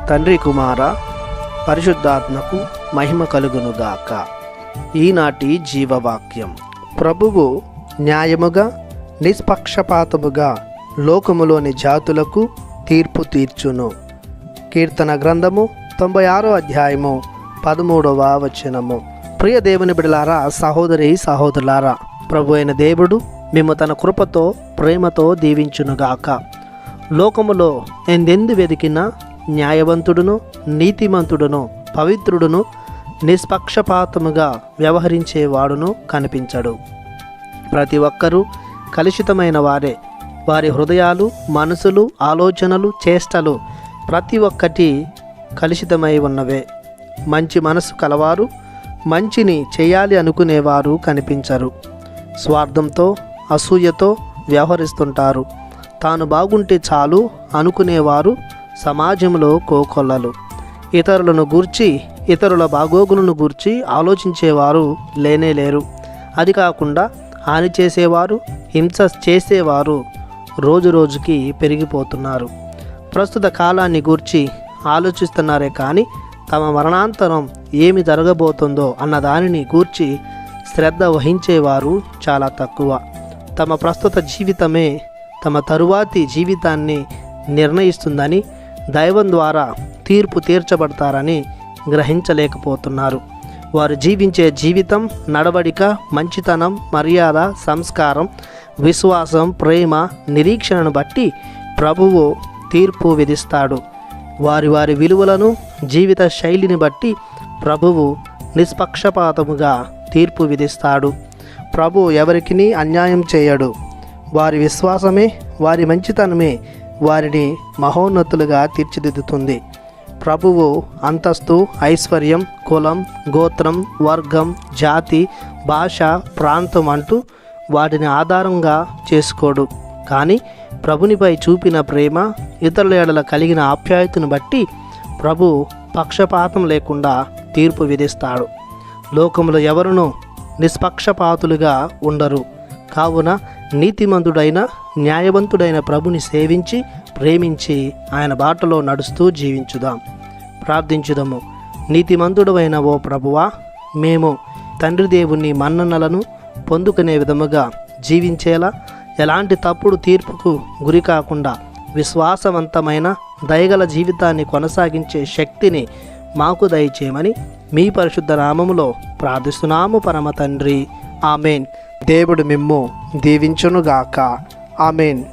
తండ్రి కుమార పరిశుద్ధాత్మకు మహిమ కలుగునుగాక. ఈనాటి జీవవాక్యం. ప్రభువు న్యాయముగా నిష్పక్షపాతముగా లోకములోని జాతులకు తీర్పు తీర్చును. కీర్తన గ్రంథము 96వ అధ్యాయము 13వ వచనము. ప్రియ దేవుని బిడ్డలారా, సహోదరి సహోదరులారా, ప్రభు అయిన దేవుడు మేము తన కృపతో ప్రేమతో దీవించునుగాక. లోకములో ఎందెందు వెదికినా న్యాయవంతుడును నీతిమంతుడును పవిత్రుడును నిష్పక్షపాతముగా వ్యవహరించేవాడును కనిపించడు. ప్రతి ఒక్కరూ కలుషితమైన వారే. వారి హృదయాలు, మనసులు, ఆలోచనలు, చేష్టలు ప్రతి ఒక్కటి కలుషితమై ఉన్నవే. మంచి మనసు కలవారు, మంచిని చేయాలి అనుకునేవారు కనిపించరు. స్వార్థంతో, అసూయతో వ్యవహరిస్తుంటారు. తాను బాగుంటే చాలు అనుకునేవారు సమాజంలో కోకొల్లలు. ఇతరులను గూర్చి, ఇతరుల బాగోగులను గూర్చి ఆలోచించేవారు లేనేలేరు. అది కాకుండా హాని చేసేవారు, హింస చేసేవారు రోజు రోజుకి పెరిగిపోతున్నారు. ప్రస్తుత కాలాన్ని గూర్చి ఆలోచిస్తున్నారే కానీ తమ మరణాంతరం ఏమి జరగబోతుందో అన్న దానిని గూర్చి శ్రద్ధ వహించేవారు చాలా తక్కువ. తమ ప్రస్తుత జీవితమే తమ తరువాతి జీవితాన్ని నిర్ణయిస్తుందని, దైవం ద్వారా తీర్పు తీర్చబడతారని గ్రహించలేకపోతున్నారు. వారు జీవించే జీవితం, నడవడిక, మంచితనం, మర్యాద, సంస్కారం, విశ్వాసం, ప్రేమ, నిరీక్షణను బట్టి ప్రభువు తీర్పు విధిస్తాడు. వారి వారి విలువలను, జీవిత శైలిని బట్టి ప్రభువు నిష్పక్షపాతముగా తీర్పు విధిస్తాడు. ప్రభువు ఎవరికిని అన్యాయం చేయడు. వారి విశ్వాసమే, వారి మంచితనమే వారిని మహోన్నతులుగా తీర్చిదిద్దుతుంది. ప్రభువు అంతస్తు, ఐశ్వర్యం, కులం, గోత్రం, వర్గం, జాతి, భాష, ప్రాంతం అంటూ వాటిని ఆధారంగా చేసుకోడు. కానీ ప్రభునిపై చూపిన ప్రేమ, ఇతరుల ఎడల కలిగిన ఆప్యాయతను బట్టి ప్రభు పక్షపాతం లేకుండా తీర్పు విధిస్తాడు. లోకములో ఎవరునూ నిష్పక్షపాతులుగా ఉండరు. కావున నీతిమంతుడైన, న్యాయవంతుడైన ప్రభుని సేవించి, ప్రేమించి ఆయన బాటలో నడుస్తూ జీవించుదాం. ప్రార్థించుదాము. నీతిమంతుడైన ఓ ప్రభువా, మేము తండ్రి దేవుని మన్ననలను పొందుకునే విధముగా జీవించేలా, ఎలాంటి తప్పుడు తీర్పుకు గురి కాకుండా విశ్వాసవంతమైన దయగల జీవితాన్ని కొనసాగించే శక్తిని మాకు దయచేయమని మీ పరిశుద్ధ నామములో ప్రార్థిస్తున్నాము పరమ తండ్రి. ఆమెన్. దేవుడు మిమ్ము దీవించునుగాక. ఆమెన్.